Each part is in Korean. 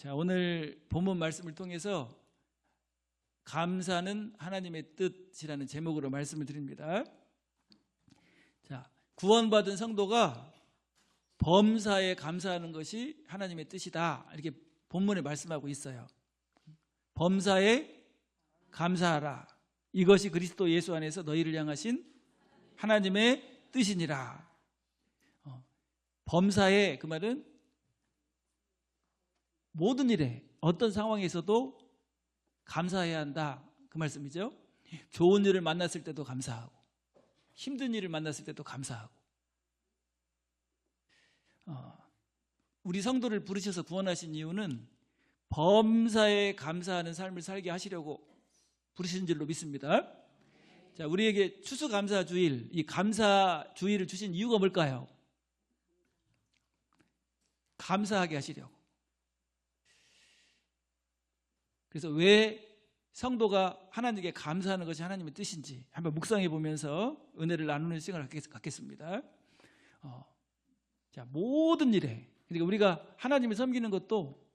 자, 오늘 본문 말씀을 통해서 감사는 하나님의 뜻이라는 제목으로 말씀을 드립니다. 자, 구원받은 성도가 범사에 감사하는 것이 하나님의 뜻이다. 이렇게 본문에 말씀하고 있어요. 범사에 감사하라. 이것이 그리스도 예수 안에서 너희를 향하신 하나님의 뜻이니라. 범사에, 그 말은 모든 일에 어떤 상황에서도 감사해야 한다, 그 말씀이죠. 좋은 일을 만났을 때도 감사하고 힘든 일을 만났을 때도 감사하고. 우리 성도를 부르셔서 구원하신 이유는 범사에 감사하는 삶을 살게 하시려고 부르신 줄로 믿습니다. 자, 우리에게 추수감사주일, 이 감사주일을 주신 이유가 뭘까요? 감사하게 하시려고. 그래서 왜 성도가 하나님께 감사하는 것이 하나님의 뜻인지 한번 묵상해 보면서 은혜를 나누는 시간을 갖겠습니다. 자, 모든 일에, 그러니까 우리가 하나님을 섬기는 것도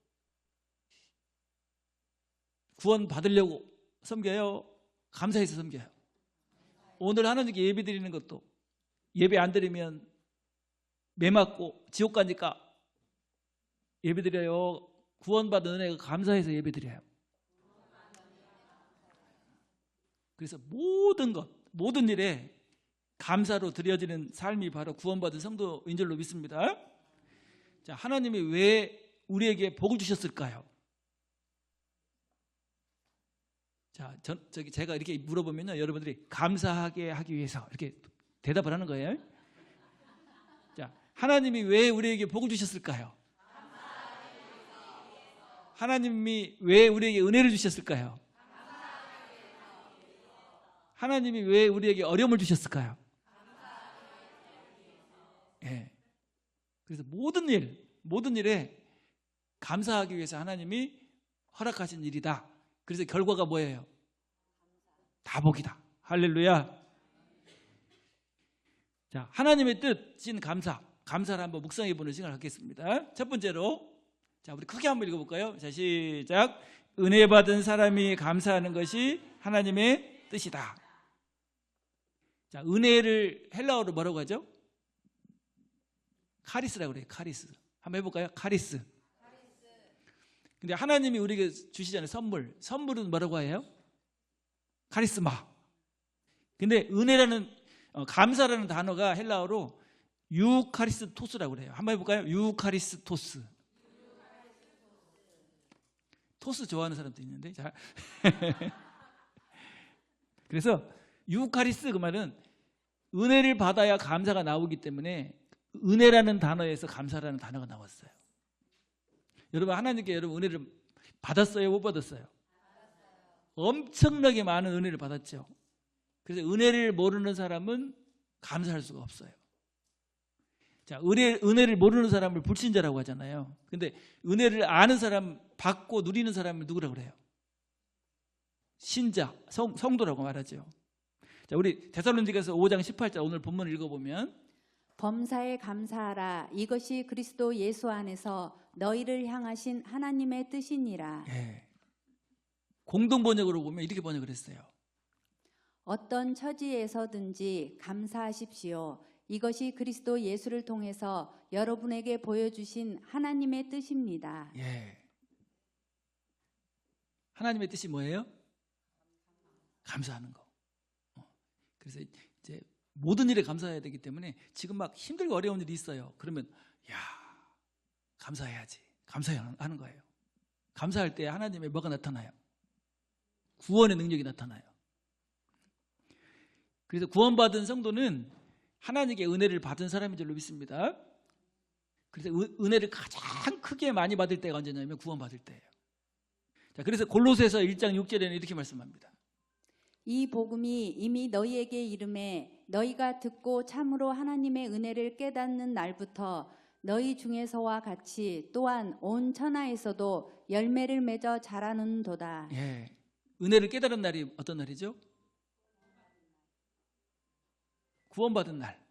구원 받으려고 섬겨요? 감사해서 섬겨요? 오늘 하나님께 예배 드리는 것도 예배 안 드리면 매 맞고 지옥 가니까 예배 드려요? 구원받은 은혜가 감사해서 예배 드려요? 그래서 모든 것, 모든 일에 감사로 드려지는 삶이 바로 구원받은 성도인 줄로 믿습니다. 자, 하나님이 왜 우리에게 복을 주셨을까요? 자, 제가 이렇게 물어보면요, 여러분들이 감사하게 하기 위해서 이렇게 대답을 하는 거예요. 자, 하나님이 왜 우리에게 복을 주셨을까요? 하나님이 왜 우리에게 은혜를 주셨을까요? 하나님이 왜 우리에게 어려움을 주셨을까요? 예. 그래서 모든 일에 감사하기 위해서 하나님이 허락하신 일이다. 그래서 결과가 뭐예요? 다 복이다. 할렐루야. 자, 하나님의 뜻인 감사를 한번 묵상해 보는 시간을 갖겠습니다. 첫 번째로, 자, 우리 크게 한번 읽어볼까요? 자, 시작. 은혜 받은 사람이 감사하는 것이 하나님의 뜻이다. 자, 은혜를 헬라어로 뭐라고 하죠? 카리스라고 그래요. 카리스. 한번 해볼까요? 카리스. 근데 하나님이 우리에게 주시잖아요. 선물은 뭐라고 해요? 카리스마. 근데 은혜라는, 감사라는 단어가 헬라어로 유카리스토스라고 그래요. 한번 해볼까요? 유카리스토스. 토스 좋아하는 사람도 있는데. 자. 그래서 유카리스, 그 말은 은혜를 받아야 감사가 나오기 때문에 은혜라는 단어에서 감사라는 단어가 나왔어요. 여러분, 하나님께 여러분 은혜를 받았어요? 못 받았어요? 엄청나게 많은 은혜를 받았죠. 그래서 은혜를 모르는 사람은 감사할 수가 없어요. 자, 은혜를 모르는 사람을 불신자라고 하잖아요. 근데 은혜를 아는 사람, 받고 누리는 사람을 누구라고 그래요? 신자, 성도라고 말하죠. 자, 우리 데살로니가서 5장 18절 오늘 본문을 읽어보면, 범사에 감사하라. 이것이 그리스도 예수 안에서 너희를 향하신 하나님의 뜻이니라. 예. 공동 번역으로 보면 이렇게 번역을 했어요. 어떤 처지에서든지 감사하십시오. 이것이 그리스도 예수를 통해서 여러분에게 보여주신 하나님의 뜻입니다. 예. 하나님의 뜻이 뭐예요? 감사하는 거. 그래서 이제 모든 일에 감사해야 되기 때문에 지금 막 힘들고 어려운 일이 있어요. 그러면 야, 감사해야지. 감사하는 거예요. 감사할 때 하나님의 뭐가 나타나요? 구원의 능력이 나타나요. 그래서 구원받은 성도는 하나님께 은혜를 받은 사람인 줄로 믿습니다. 그래서 은혜를 가장 크게 많이 받을 때가 언제냐면 구원받을 때예요. 자, 그래서 골로새서 1장 6절에는 이렇게 말씀합니다. 이 복음이 이미 너희에게 이름에 너희가 듣고 참으로 하나님의 은혜를 깨닫는 날부터 너희 중에서와 같이 또한 온 천하에서도 열매를 맺어 자라는도다. 예. 은혜를 깨달은 날이 어떤 날이죠? 구원받은 날.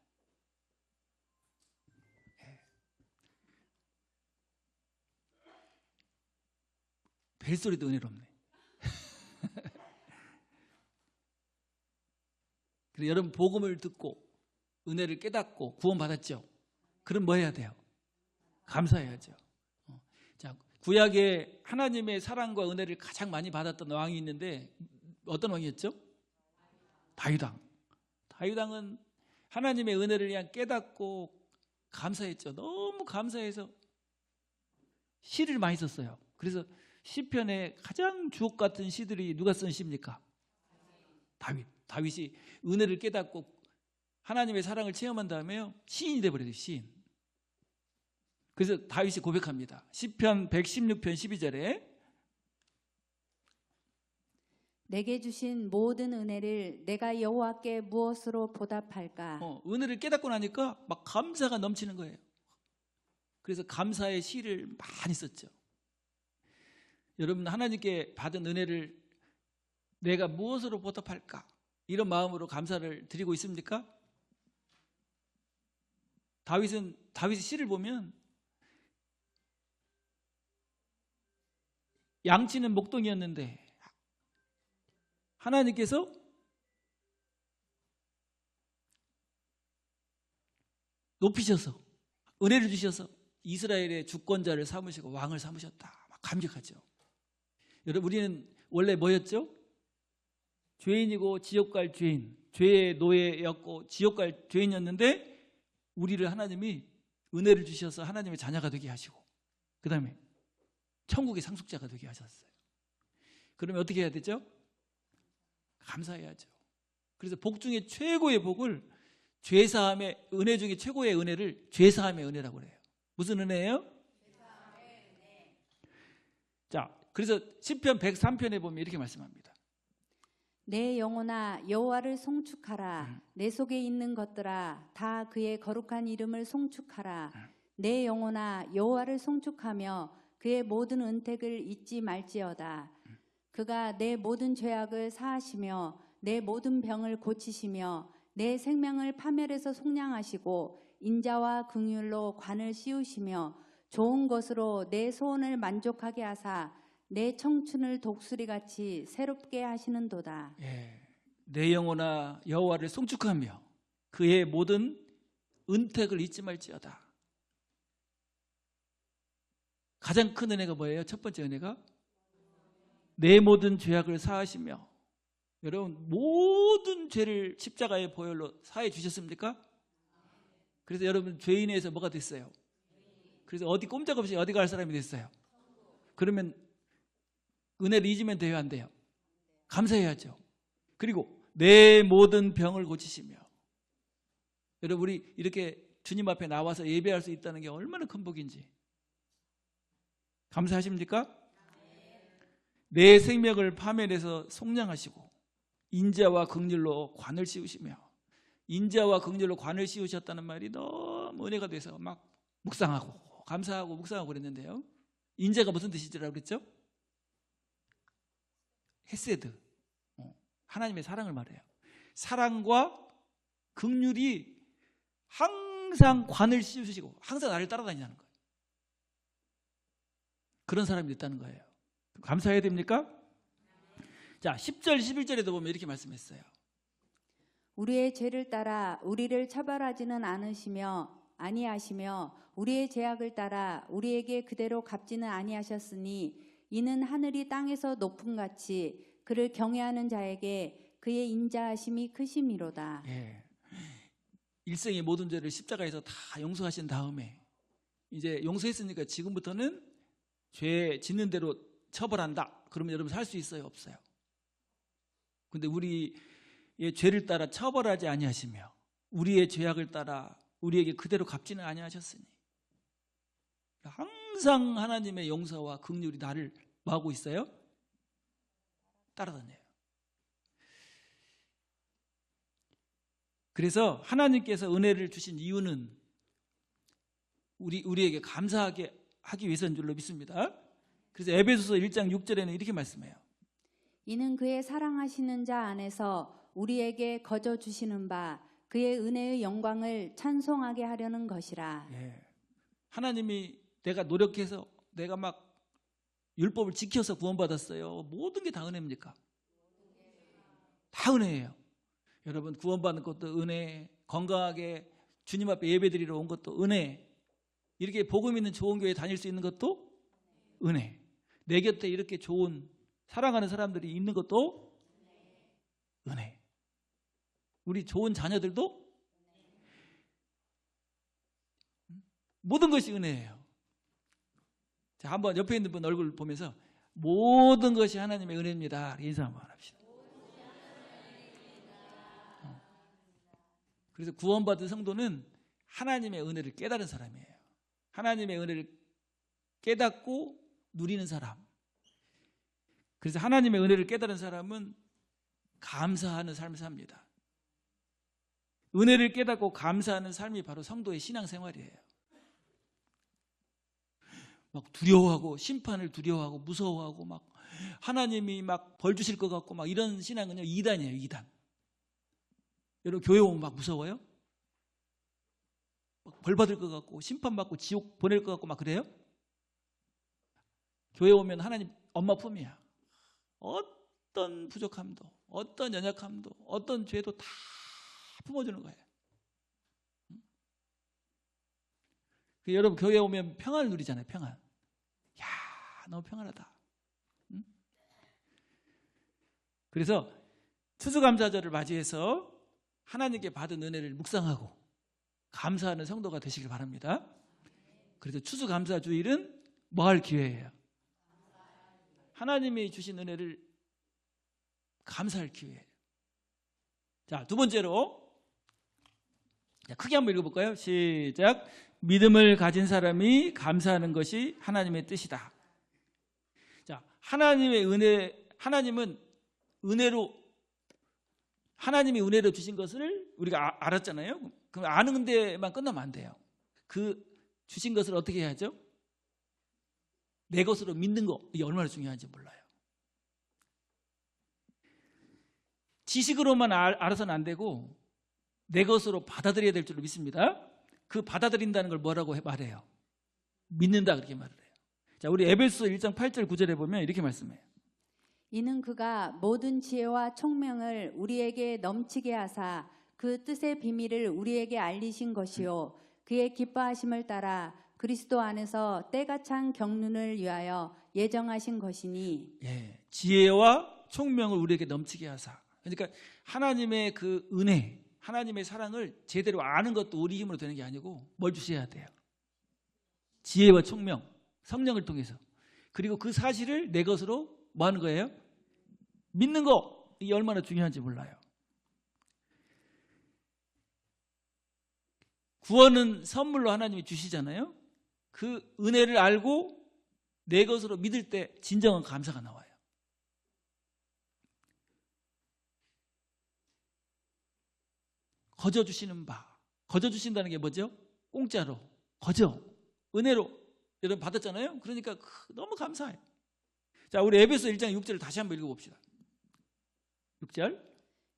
벨소리도 은혜롭네. 그래서 여러분 복음을 듣고 은혜를 깨닫고 구원받았죠. 그럼 뭐 해야 돼요? 감사해야죠. 자, 구약에 하나님의 사랑과 은혜를 가장 많이 받았던 왕이 있는데 어떤 왕이었죠? 다윗왕. 다윗왕은 하나님의 은혜를 그냥 깨닫고 감사했죠. 너무 감사해서 시를 많이 썼어요. 그래서 시편에 가장 주옥 같은 시들이 누가 쓴 시입니까? 다윗이 은혜를 깨닫고 하나님의 사랑을 체험한 다음에요, 시인이 돼버려요. 시인. 그래서 다윗이 고백합니다. 시편 116편 12절에 내게 주신 모든 은혜를 내가 여호와께 무엇으로 보답할까? 은혜를 깨닫고 나니까 막 감사가 넘치는 거예요. 그래서 감사의 시를 많이 썼죠. 여러분 하나님께 받은 은혜를 내가 무엇으로 보답할까? 이런 마음으로 감사를 드리고 있습니까? 다윗의 시를 보면 양치는 목동이었는데 하나님께서 높이셔서 은혜를 주셔서 이스라엘의 주권자를 삼으시고 왕을 삼으셨다. 막 감격하죠. 여러분 우리는 원래 뭐였죠? 죄인이고 지옥 갈 죄인, 죄의 노예였고 지옥 갈 죄인이었는데 우리를 하나님이 은혜를 주셔서 하나님의 자녀가 되게 하시고 그 다음에 천국의 상속자가 되게 하셨어요. 그러면 어떻게 해야 되죠? 감사해야죠. 그래서 복 중에 최고의 복을 죄사함의 은혜 중에 최고의 은혜를 죄사함의 은혜라고 그래요. 무슨 은혜예요? 자, 그래서 시편 103편에 보면 이렇게 말씀합니다. 내 영혼아 여호와를 송축하라. 내 속에 있는 것들아 다 그의 거룩한 이름을 송축하라. 내 영혼아 여호와를 송축하며 그의 모든 은택을 잊지 말지어다. 그가 내 모든 죄악을 사하시며 내 모든 병을 고치시며 내 생명을 파멸해서 속량하시고 인자와 긍휼로 관을 씌우시며 좋은 것으로 내 소원을 만족하게 하사 내 청춘을 독수리같이 새롭게 하시는도다. 예, 내 영혼아 여호와를 송축하며 그의 모든 은택을 잊지 말지어다. 가장 큰 은혜가 뭐예요? 첫 번째 은혜가 내 모든 죄악을 사하시며, 여러분 모든 죄를 십자가의 보혈로 사해 주셨습니까? 그래서 여러분 죄인에서 뭐가 됐어요? 그래서 어디 꼼짝없이 어디 갈 사람이 됐어요. 그러면 은혜를 잊으면 돼요, 안 돼요? 감사해야죠. 그리고 내 모든 병을 고치시며, 여러분 우리 이렇게 주님 앞에 나와서 예배할 수 있다는 게 얼마나 큰 복인지 감사하십니까? 내 생명을 파멸해서 속량하시고 인자와 긍휼로 관을 씌우시며, 인자와 긍휼로 관을 씌우셨다는 말이 너무 은혜가 돼서 막 묵상하고 감사하고 묵상하고 그랬는데요, 인자가 무슨 뜻이라고 그랬죠? 헤세드, 하나님의 사랑을 말해요. 사랑과 긍휼이 항상 관을 씌우시고 항상 나를 따라다니는 거예요. 그런 사람이 됐다는 거예요. 감사해야 됩니까? 자, 10절 11절에도 보면 이렇게 말씀했어요. 우리의 죄를 따라 우리를 처벌하지는 아니하시며 우리의 죄악을 따라 우리에게 그대로 갚지는 아니하셨으니 이는 하늘이 땅에서 높음같이 그를 경외하는 자에게 그의 인자하심이 크심이로다. 예. 일생의 모든 죄를 십자가에서 다 용서하신 다음에 이제 용서했으니까 지금부터는 죄 짓는 대로 처벌한다. 그러면 여러분 살 수 있어요, 없어요? 근데 우리의 죄를 따라 처벌하지 아니하시며 우리의 죄악을 따라 우리에게 그대로 갚지는 아니하셨으니, 항상 하나님의 용서와 긍휼이 나를 뭐 하고 있어요? 따라다녀요. 그래서 하나님께서 은혜를 주신 이유는 우리에게 감사하게 하기 위해서인 줄로 믿습니다. 그래서 에베소서 1장 6절에는 이렇게 말씀해요. 이는 그의 사랑하시는 자 안에서 우리에게 거저 주시는 바 그의 은혜의 영광을 찬송하게 하려는 것이라. 예. 하나님이 내가 노력해서 내가 막 율법을 지켜서 구원받았어요. 모든 게 다 은혜입니까? 다 은혜예요. 여러분 구원받는 것도 은혜, 건강하게 주님 앞에 예배드리러 온 것도 은혜, 이렇게 복음 있는 좋은 교회 다닐 수 있는 것도 은혜, 내 곁에 이렇게 좋은 사랑하는 사람들이 있는 것도 은혜, 우리 좋은 자녀들도 모든 것이 은혜예요. 자, 한번 옆에 있는 분 얼굴 보면서 모든 것이 하나님의 은혜입니다. 인사 한번 합시다. 그래서 구원받은 성도는 하나님의 은혜를 깨달은 사람이에요. 하나님의 은혜를 깨닫고 누리는 사람. 그래서 하나님의 은혜를 깨달은 사람은 감사하는 삶을 삽니다. 은혜를 깨닫고 감사하는 삶이 바로 성도의 신앙생활이에요. 막 두려워하고 심판을 두려워하고 무서워하고 막 하나님이 막 벌 주실 것 같고 막 이런 신앙은요, 이단이에요. 이단. 여러분 교회 오면 막 무서워요? 막 벌 받을 것 같고 심판받고 지옥 보낼 것 같고 막 그래요? 교회 오면 하나님 엄마 품이야. 어떤 부족함도, 어떤 연약함도, 어떤 죄도 다 품어주는 거예요. 여러분 교회 오면 평안을 누리잖아요. 평안. 야, 너무 평안하다. 응? 그래서 추수감사절을 맞이해서 하나님께 받은 은혜를 묵상하고 감사하는 성도가 되시길 바랍니다. 그래서 추수감사주일은 뭐 할 기회예요? 하나님이 주신 은혜를 감사할 기회예요. 자, 두 번째로, 자, 크게 한번 읽어볼까요? 시작. 믿음을 가진 사람이 감사하는 것이 하나님의 뜻이다. 자, 하나님의 은혜, 하나님이 은혜로 주신 것을 우리가 알았잖아요. 그럼 아는 데만 끝나면 안 돼요. 그 주신 것을 어떻게 해야죠? 내 것으로 믿는 거, 이게 얼마나 중요한지 몰라요. 지식으로만 알아서는 안 되고 내 것으로 받아들여야 될 줄로 믿습니다. 그 받아들인다는 걸 뭐라고 말해요? 믿는다, 그렇게 말을 해요. 자, 우리 에베소 1장 8절 9절에 보면 이렇게 말씀해요. 이는 그가 모든 지혜와 총명을 우리에게 넘치게 하사 그 뜻의 비밀을 우리에게 알리신 것이요 그의 기뻐하심을 따라 그리스도 안에서 때가 찬 경륜을 위하여 예정하신 것이니. 예, 지혜와 총명을 우리에게 넘치게 하사. 그러니까 하나님의 그 은혜, 하나님의 사랑을 제대로 아는 것도 우리 힘으로 되는 게 아니고 뭘 주셔야 돼요? 지혜와 총명, 성령을 통해서. 그리고 그 사실을 내 것으로 뭐 하는 거예요? 믿는 거. 이게 얼마나 중요한지 몰라요. 구원은 선물로 하나님이 주시잖아요. 그 은혜를 알고 내 것으로 믿을 때 진정한 감사가 나와요. 거저 주시는 바. 거저 주신다는 게 뭐죠? 공짜로, 거저, 은혜로 여러분 받았잖아요. 그러니까 너무 감사해요. 자, 우리 에베소 1장 6절을 다시 한번 읽어봅시다. 6절.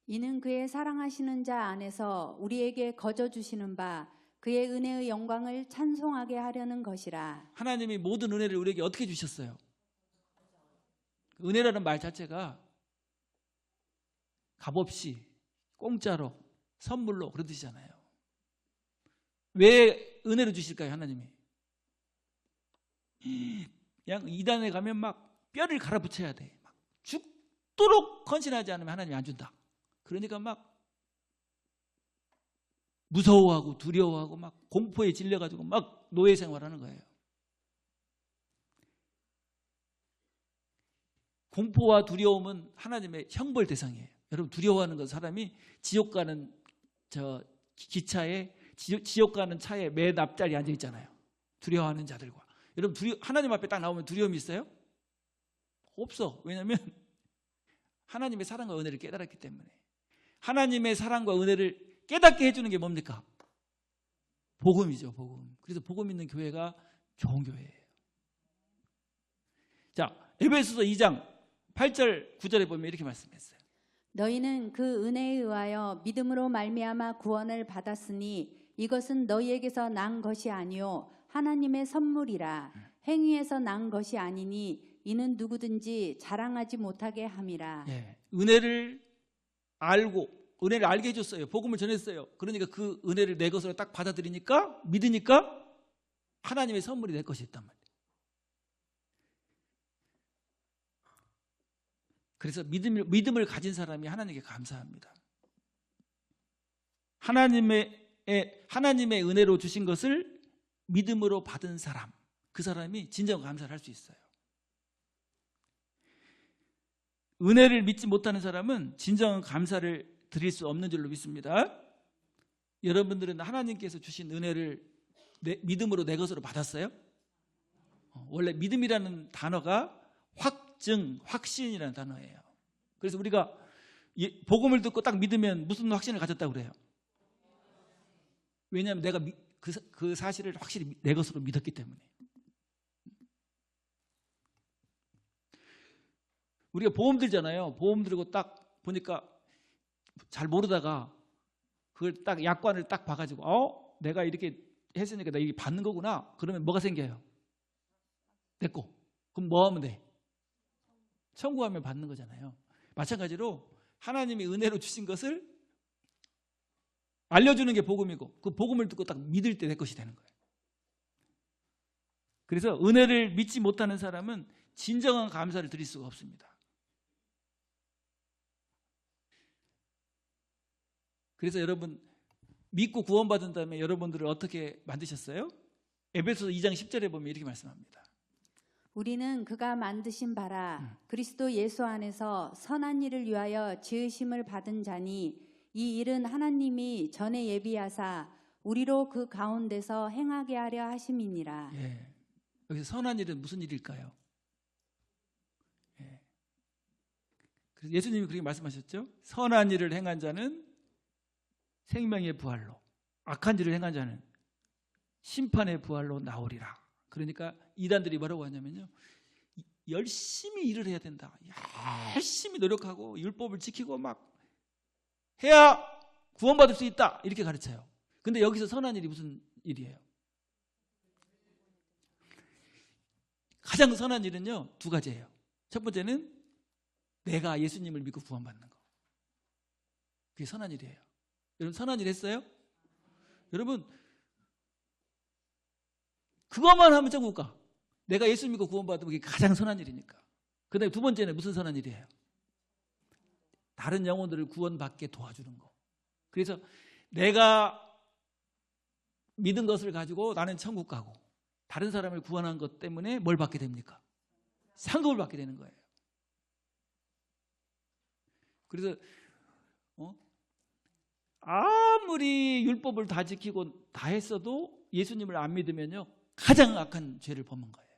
이는 그의 사랑하시는 자 안에서 우리에게 거저 주시는 바 그의 은혜의 영광을 찬송하게 하려는 것이라. 하나님이 모든 은혜를 우리에게 어떻게 주셨어요? 은혜라는 말 자체가 값없이 공짜로 선물로 그런 뜻이잖아요. 왜 은혜로 주실까요? 하나님이 그냥 이단에 가면 막 뼈를 갈아붙여야 돼. 막 죽도록 헌신하지 않으면 하나님이 안 준다. 그러니까 막 무서워하고 두려워하고 막 공포에 질려가지고 막 노예 생활하는 거예요. 공포와 두려움은 하나님의 형벌 대상이에요. 여러분 두려워하는 건 사람이 지옥 가는 기차에 지옥 가는 차에 맨 앞자리에 앉아 있잖아요. 두려워하는 자들과. 여러분 하나님 앞에 딱 나오면 두려움이 있어요? 없어. 왜냐하면 하나님의 사랑과 은혜를 깨달았기 때문에. 하나님의 사랑과 은혜를 깨닫게 해주는 게 뭡니까? 복음이죠, 복음. 그래서 복음 있는 교회가 좋은 교회예요. 자, 에베소서 2장 8절 9절에 보면 이렇게 말씀했어요. 너희는 그 은혜에 의하여 믿음으로 말미암아 구원을 받았으니 이것은 너희에게서 난 것이 아니요 하나님의 선물이라. 행위에서 난 것이 아니니 이는 누구든지 자랑하지 못하게 함이라. 예, 은혜를 알게 해줬어요. 복음을 전했어요. 그러니까 그 은혜를 내 것으로 딱 받아들이니까, 믿으니까 하나님의 선물이 내 것이 있단 말이에요. 그래서 믿음을 가진 사람이 하나님께 감사합니다. 하나님의 은혜로 주신 것을 믿음으로 받은 사람, 그 사람이 진정 감사를 할 수 있어요. 은혜를 믿지 못하는 사람은 진정한 감사를 드릴 수 없는 줄로 믿습니다. 여러분들은 하나님께서 주신 은혜를 믿음으로 내 것으로 받았어요? 원래 믿음이라는 단어가 확증, 확신이라는 단어예요. 그래서 우리가 복음을 듣고 딱 믿으면 무슨 확신을 가졌다고 그래요? 왜냐하면 내가 그 사실을 확실히 내 것으로 믿었기 때문에. 우리가 보험 들잖아요. 보험 들고 딱 보니까 잘 모르다가 그걸 딱 약관을 딱 봐가지고 내가 이렇게 했으니까 나 이게 받는 거구나. 그러면 뭐가 생겨요? 내 거. 그럼 뭐 하면 돼? 청구하면 받는 거잖아요. 마찬가지로 하나님이 은혜로 주신 것을 알려주는 게 복음이고 그 복음을 듣고 딱 믿을 때 내 것이 되는 거예요. 그래서 은혜를 믿지 못하는 사람은 진정한 감사를 드릴 수가 없습니다. 그래서 여러분 믿고 구원받은 다음에 여러분들을 어떻게 만드셨어요? 에베소서 2장 10절에 보면 이렇게 말씀합니다. 우리는 그가 만드신 바라 그리스도 예수 안에서 선한 일을 위하여 지으심을 받은 자니 이 일은 하나님이 전에 예비하사 우리로 그 가운데서 행하게 하려 하심이니라. 예. 여기서 선한 일은 무슨 일일까요? 예. 그래서 예수님이 그렇게 말씀하셨죠. 선한 일을 행한 자는 생명의 부활로, 악한 일을 행한 자는 심판의 부활로 나오리라. 그러니까 이단들이 뭐라고 하냐면요, 열심히 일을 해야 된다. 열심히 노력하고 율법을 지키고 막 해야 구원받을 수 있다. 이렇게 가르쳐요. 근데 여기서 선한 일이 무슨 일이에요? 가장 선한 일은요, 두 가지예요. 첫 번째는 내가 예수님을 믿고 구원받는 거. 그게 선한 일이에요. 여러분 선한 일 했어요? 여러분 그것만 하면 천국 가. 내가 예수 믿고 구원받으면 그게 가장 선한 일이니까. 그 다음에 두 번째는 무슨 선한 일이에요? 다른 영혼들을 구원받게 도와주는 거. 그래서 내가 믿은 것을 가지고 나는 천국 가고 다른 사람을 구원한 것 때문에 뭘 받게 됩니까? 상급을 받게 되는 거예요. 그래서 아무리 율법을 다 지키고 다 했어도 예수님을 안 믿으면요 가장 악한 죄를 범한 거예요.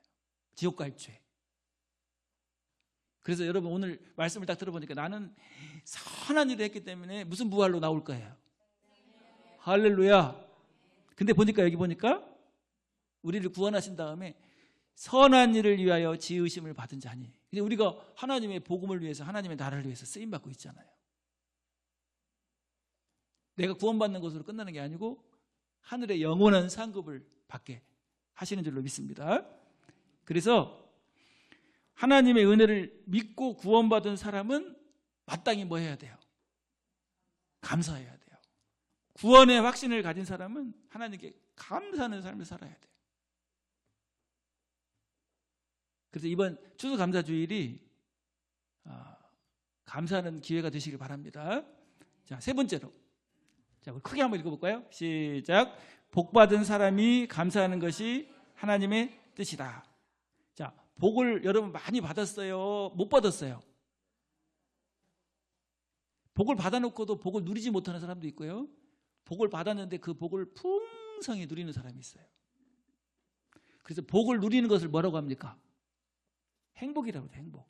지옥 갈 죄. 그래서 여러분 오늘 말씀을 딱 들어보니까 나는 선한 일을 했기 때문에 무슨 부활로 나올 거예요? 할렐루야. 근데 보니까 여기 보니까 우리를 구원하신 다음에 선한 일을 위하여 지으심을 받은 자니. 근데 우리가 하나님의 복음을 위해서 하나님의 나라를 위해서 쓰임받고 있잖아요. 내가 구원받는 것으로 끝나는 게 아니고 하늘의 영원한 상급을 받게 하시는 줄로 믿습니다. 그래서 하나님의 은혜를 믿고 구원받은 사람은 마땅히 뭐 해야 돼요? 감사해야 돼요. 구원의 확신을 가진 사람은 하나님께 감사하는 삶을 살아야 돼요. 그래서 이번 추수감사주일이 감사하는 기회가 되시길 바랍니다. 자, 세 번째로. 자, 우리 크게 한번 읽어볼까요? 시작. 복받은 사람이 감사하는 것이 하나님의 뜻이다. 자, 복을 여러분 많이 받았어요? 못 받았어요? 복을 받아놓고도 복을 누리지 못하는 사람도 있고요. 복을 받았는데 그 복을 풍성히 누리는 사람이 있어요. 그래서 복을 누리는 것을 뭐라고 합니까? 행복이라고 해요. 행복.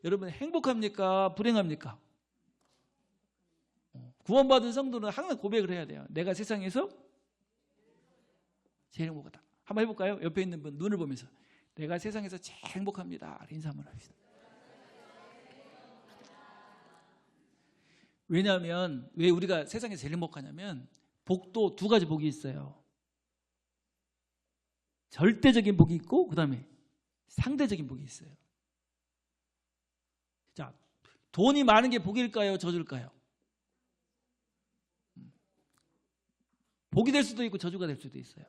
여러분 행복합니까? 불행합니까? 구원받은 성도는 항상 고백을 해야 돼요. 내가 세상에서 제일 행복하다. 한번 해볼까요? 옆에 있는 분 눈을 보면서 내가 세상에서 제일 행복합니다. 인사 한번 합시다. 왜냐하면 왜 우리가 세상에서 제일 행복하냐면 복도 두 가지 복이 있어요. 절대적인 복이 있고 그 다음에 상대적인 복이 있어요. 자, 돈이 많은 게 복일까요? 저주일까요? 복이 될 수도 있고 저주가 될 수도 있어요.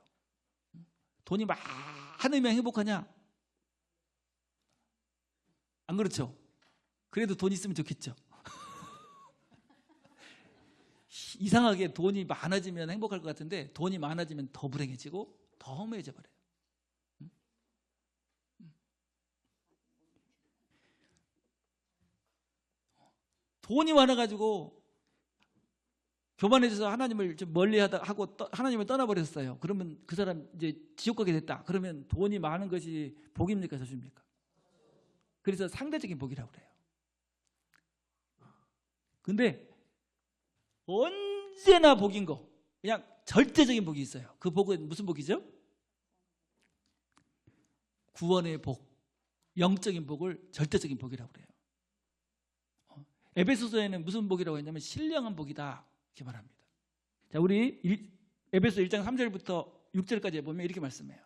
돈이 많으면 행복하냐? 안 그렇죠? 그래도 돈 있으면 좋겠죠. 이상하게 돈이 많아지면 행복할 것 같은데 돈이 많아지면 더 불행해지고 더 허무해져 버려요. 돈이 많아가지고 교만해져서 하나님을 좀 멀리하고 하나님을 떠나버렸어요. 그러면 그 사람 이제 지옥 가게 됐다. 그러면 돈이 많은 것이 복입니까, 저주입니까? 그래서 상대적인 복이라고 그래요. 근데 언제나 복인 거, 그냥 절대적인 복이 있어요. 그 복은 무슨 복이죠? 구원의 복, 영적인 복을 절대적인 복이라고 그래요. 에베소서에는 무슨 복이라고 했냐면 신령한 복이다 이렇게 말합니다. 자, 우리 에베소 1장 3절부터 6절까지 보면 이렇게 말씀해요.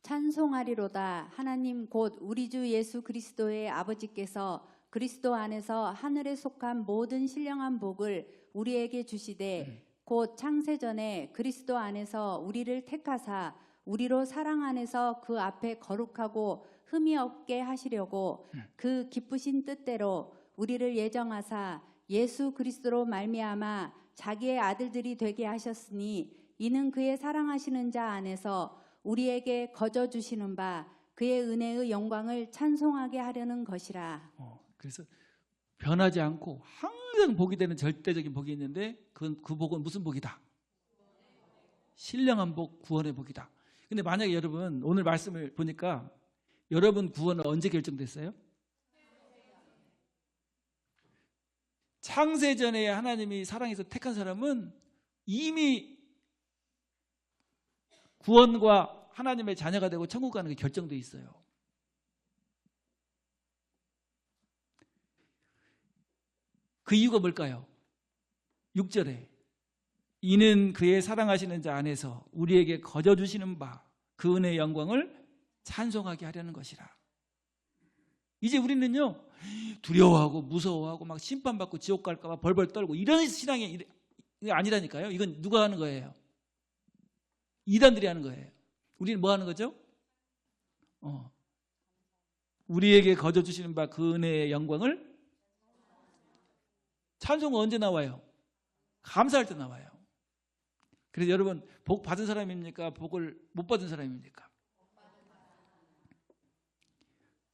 찬송하리로다. 하나님 곧 우리 주 예수 그리스도의 아버지께서 그리스도 안에서 하늘에 속한 모든 신령한 복을 우리에게 주시되 곧 창세전에 그리스도 안에서 우리를 택하사 우리로 사랑 안에서 그 앞에 거룩하고 흠이 없게 하시려고 그 기쁘신 뜻대로 우리를 예정하사 예수 그리스도로 말미암아 자기의 아들들이 되게 하셨으니 이는 그의 사랑하시는 자 안에서 우리에게 거저 주시는 바 그의 은혜의 영광을 찬송하게 하려는 것이라. 그래서 변하지 않고 항상 복이 되는 절대적인 복이 있는데 그 복은 무슨 복이다? 신령한 복, 구원의 복이다. 근데 만약에 여러분 오늘 말씀을 보니까 여러분 구원은 언제 결정됐어요? 창세전에 하나님이 사랑해서 택한 사람은 이미 구원과 하나님의 자녀가 되고 천국 가는 게 결정되어 있어요. 그 이유가 뭘까요? 6절에 이는 그의 사랑하시는 자 안에서 우리에게 거저 주시는 바 그 은혜의 영광을 찬송하게 하려는 것이라. 이제 우리는요 두려워하고 무서워하고 막 심판받고 지옥 갈까 봐 벌벌 떨고 이런 신앙이 아니라니까요. 이건 누가 하는 거예요? 이단들이 하는 거예요. 우리는 뭐 하는 거죠? 우리에게 거저 주시는 바 그 은혜의 영광을 찬송은 언제 나와요? 감사할 때 나와요. 그래서 여러분 복 받은 사람입니까? 복을 못 받은 사람입니까?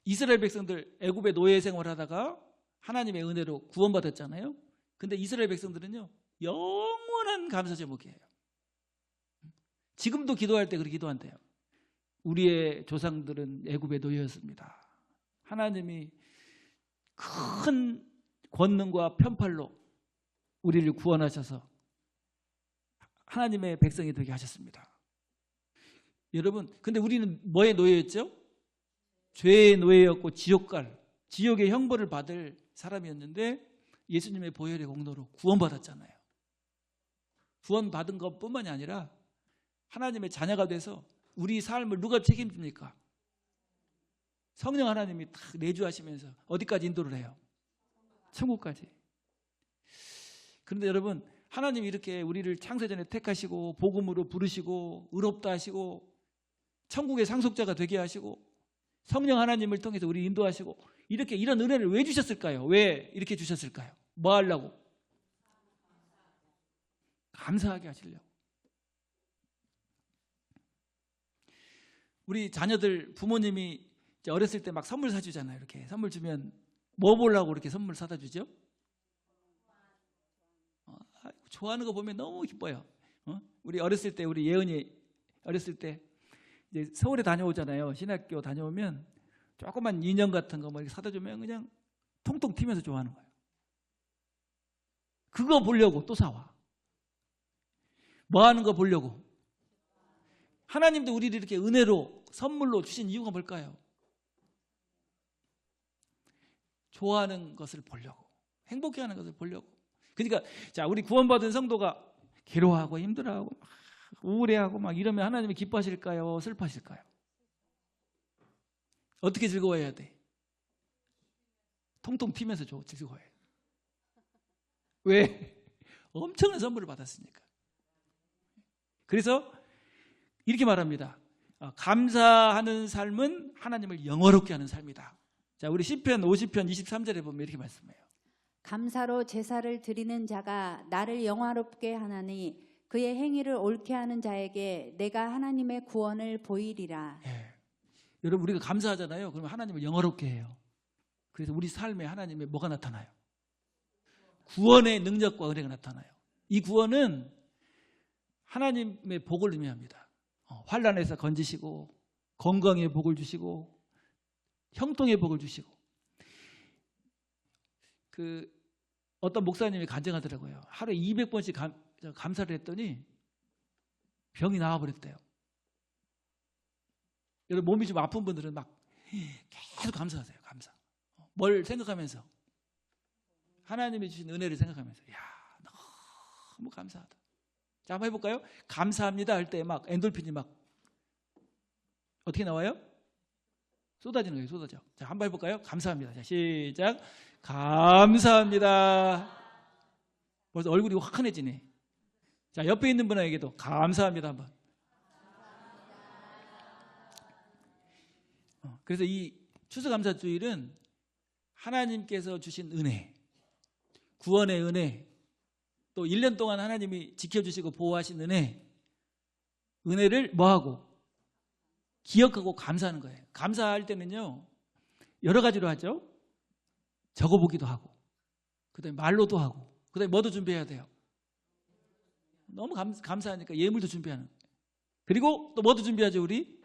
이스라엘 백성들 애굽의 노예 생활하다가 하나님의 은혜로 구원받았잖아요. 근데 이스라엘 백성들은요 영원한 감사 제목이에요. 지금도 기도할 때 그렇게 기도한대요. 우리의 조상들은 애굽의 노예였습니다. 하나님이 큰 권능과 편팔로 우리를 구원하셔서 하나님의 백성이 되게 하셨습니다. 여러분, 근데 우리는 뭐의 노예였죠? 죄의 노예였고 지옥의 형벌을 받을 사람이었는데 예수님의 보혈의 공로로 구원받았잖아요. 구원받은 것뿐만이 아니라 하나님의 자녀가 돼서 우리 삶을 누가 책임집니까? 성령 하나님이 다 내주하시면서 어디까지 인도를 해요? 천국까지. 그런데 여러분 하나님이 이렇게 우리를 창세전에 택하시고 복음으로 부르시고 의롭다 하시고 천국의 상속자가 되게 하시고 성령 하나님을 통해서 우리 인도하시고 이런 은혜를 왜 주셨을까요? 왜 이렇게 주셨을까요? 뭐 하려고? 감사하게 하시려고. 우리 자녀들 부모님이 이제 어렸을 때 막 선물 사주잖아요. 이렇게 선물 주면 뭐 보려고 이렇게 선물 사다 주죠? 좋아하는 거 보면 너무 기뻐요. 우리 어렸을 때 우리 예은이 어렸을 때 이제 서울에 다녀오잖아요. 신학교 다녀오면 조그만 인형 같은 거 뭐 이렇게 사다 주면 그냥 통통 튀면서 좋아하는 거예요. 그거 보려고 또 사와. 뭐 하는 거 보려고. 하나님도 우리를 이렇게 은혜로 선물로 주신 이유가 뭘까요? 좋아하는 것을 보려고, 행복해하는 것을 보려고. 그러니까 자 우리 구원받은 성도가 괴로워하고 힘들어하고 막 우울해하고 막 이러면 하나님이 기뻐하실까요? 슬퍼하실까요? 어떻게 즐거워해야 돼? 통통 튀면서 즐거워해. 왜? 엄청난 선물을 받았으니까. 그래서 이렇게 말합니다. 감사하는 삶은 하나님을 영화롭게 하는 삶이다. 자, 우리 시편 50편 23절에 보면 이렇게 말씀해요. 감사로 제사를 드리는 자가 나를 영화롭게 하나니 그의 행위를 옳게 하는 자에게 내가 하나님의 구원을 보이리라. 예. 여러분 우리가 감사하잖아요. 그러면 하나님을 영화롭게 해요. 그래서 우리 삶에 하나님의 뭐가 나타나요? 구원의 능력과 은혜가 나타나요. 이 구원은 하나님의 복을 의미합니다. 환난에서 건지시고 건강의 복을 주시고 형통의 복을 주시고. 어떤 목사님이 간증하더라고요. 하루에 200번씩 감사를 했더니 병이 나와버렸대요. 여러분 몸이 좀 아픈 분들은 막 계속 감사하세요. 감사. 뭘 생각하면서? 하나님이 주신 은혜를 생각하면서. 야, 너무 감사하다. 자, 한번 해볼까요? 감사합니다 할 때 막 엔돌핀이 막 어떻게 나와요? 쏟아지는 거예요. 쏟아져. 자, 한번 해볼까요? 감사합니다. 자, 시작. 감사합니다. 벌써 얼굴이 화끈해지네. 자, 옆에 있는 분에게도 감사합니다 한번. 그래서 이 추수감사주일은 하나님께서 주신 은혜, 구원의 은혜, 또 1년 동안 하나님이 지켜주시고 보호하신 은혜를 뭐하고? 기억하고 감사하는 거예요. 감사할 때는요 여러 가지로 하죠. 적어보기도 하고, 그 다음에 말로도 하고, 그 다음에 뭐도 준비해야 돼요? 너무 감사하니까 예물도 준비하는 거예요. 그리고 또 뭐도 준비하죠? 우리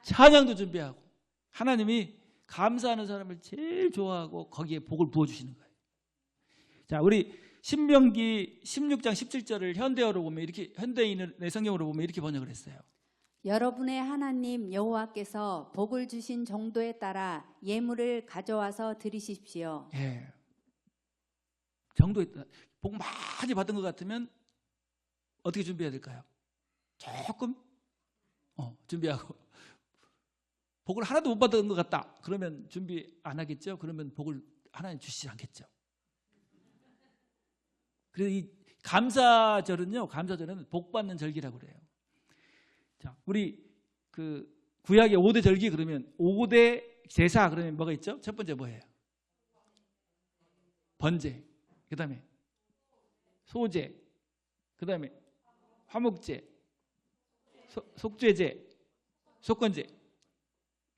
찬양도 준비하고. 하나님이 감사하는 사람을 제일 좋아하고 거기에 복을 부어주시는 거예요. 자, 우리 신명기 16장 17절을 현대어로 보면 이렇게, 현대인의 성경으로 보면 이렇게 번역을 했어요. 여러분의 하나님 여호와께서 복을 주신 정도에 따라 예물을 가져와서 드리십시오. 예. 정도에 따라 복 많이 받은 것 같으면 어떻게 준비해야 될까요? 조금 준비하고, 복을 하나도 못 받은 것 같다 그러면 준비 안 하겠죠? 그러면 복을 하나님 주시지 않겠죠. 그래서 이 감사절은 복 받는 절기라고 그래요. 자, 우리 구약의 5대 절기 그러면 5대 제사 그러면 뭐가 있죠? 첫 번째 뭐예요? 번제, 그 다음에 소제, 그 다음에 화목제, 속죄제, 속건제.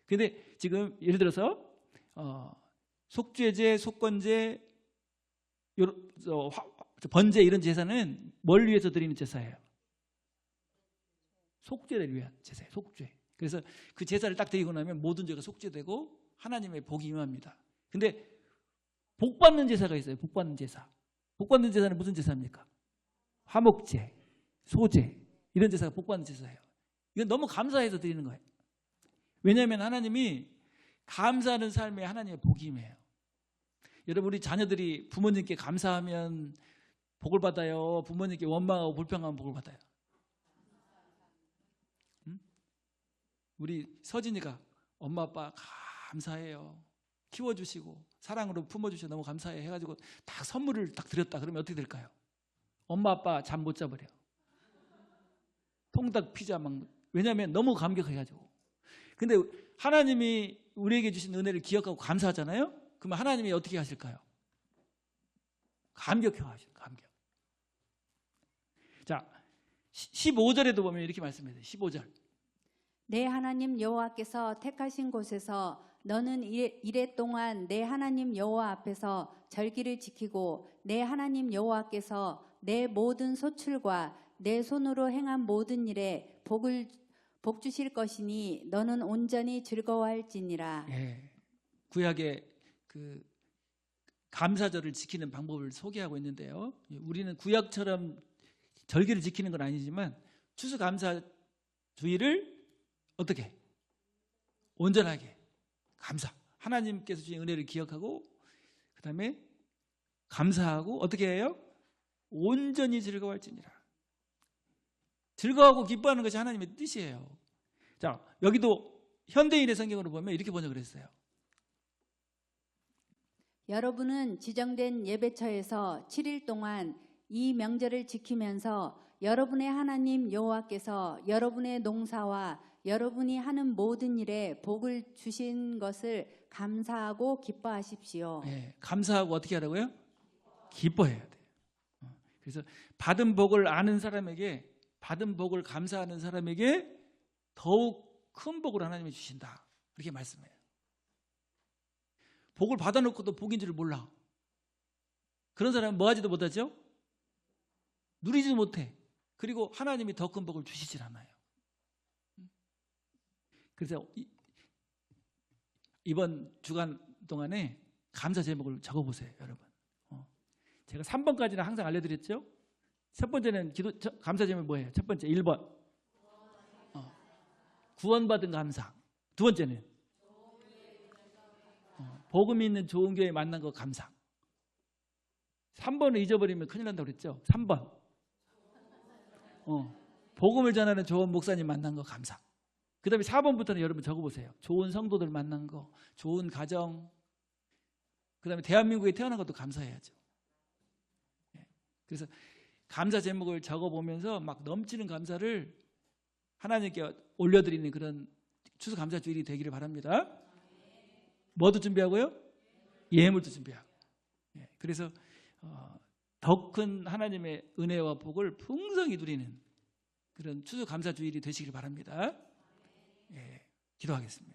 근데 지금 예를 들어서 속죄제, 속건제, 번제 이런 제사는 뭘 위해서 드리는 제사예요? 속죄를 위한 제사예요. 속죄. 그래서 그 제사를 딱 드리고 나면 모든 죄가 속죄되고 하나님의 복이 임합니다. 근데 복 받는 제사가 있어요. 복 받는 제사. 복 받는 제사는 무슨 제사입니까? 화목제, 소제 이런 제사가 복 받는 제사예요. 이건 너무 감사해서 드리는 거예요. 왜냐하면 하나님이 감사하는 삶에 하나님의 복이 임해요. 여러분 우리 자녀들이 부모님께 감사하면 복을 받아요? 부모님께 원망하고 불평하면 복을 받아요? 우리 서진이가 엄마 아빠 감사해요. 키워주시고 사랑으로 품어주셔서 너무 감사해 해가지고 딱 선물을 딱 드렸다 그러면 어떻게 될까요? 엄마 아빠 잠 못 자버려. 통닭 피자 막. 왜냐하면 너무 감격해가지고. 근데 하나님이 우리에게 주신 은혜를 기억하고 감사하잖아요. 그러면 하나님이 어떻게 하실까요? 감격해 하시는 감격. 자, 15절에도 보면 이렇게 말씀해요. 15절. 내 하나님 여호와께서 택하신 곳에서 너는 이래 동안 내 하나님 여호와 앞에서 절기를 지키고 내 하나님 여호와께서 내 모든 소출과 내 손으로 행한 모든 일에 복 주실 것이니 너는 온전히 즐거워할지니라. 예. 구약의 감사절을 지키는 방법을 소개하고 있는데요. 우리는 구약처럼 절기를 지키는 건 아니지만 추수감사주의를 어떻게? 온전하게 감사. 하나님께서 주신 은혜를 기억하고 그 다음에 감사하고 어떻게 해요? 온전히 즐거워할지니라. 즐거워하고 기뻐하는 것이 하나님의 뜻이에요. 자, 여기도 현대인의 성경으로 보면 이렇게 번역을 했어요. 여러분은 지정된 예배처에서 7일 동안 이 명절을 지키면서 여러분의 하나님 여호와께서 여러분의 농사와 여러분이 하는 모든 일에 복을 주신 것을 감사하고 기뻐하십시오. 예, 감사하고 어떻게 하라고요? 기뻐해야 돼요. 그래서 받은 복을 아는 사람에게, 받은 복을 감사하는 사람에게 더욱 큰 복을 하나님이 주신다. 그렇게 말씀해요. 복을 받아놓고도 복인 줄 몰라. 그런 사람은 뭐 하지도 못하죠? 누리지도 못해. 그리고 하나님이 더 큰 복을 주시질 않아요. 그래서 이번 주간 동안에 감사 제목을 적어보세요, 여러분. 제가 3번까지는 항상 알려드렸죠? 첫 번째는 감사 제목이 뭐예요? 첫 번째 1번 구원받은 감사. 두 번째는 복음이 있는 좋은 교회 만난 거 감사. 3번을 잊어버리면 큰일 난다고 그랬죠? 3번 복음을 전하는 좋은 목사님 만난 거 감사. 그 다음에 4번부터는 여러분 적어보세요. 좋은 성도들 만난 거, 좋은 가정, 그 다음에 대한민국에 태어난 것도 감사해야죠. 그래서 감사 제목을 적어보면서 막 넘치는 감사를 하나님께 올려드리는 그런 추수감사 주일이 되기를 바랍니다. 뭐도 준비하고요? 예물도 준비하고. 그래서 더 큰 하나님의 은혜와 복을 풍성히 누리는 그런 추수감사 주일이 되시길 바랍니다. 기도하겠습니다.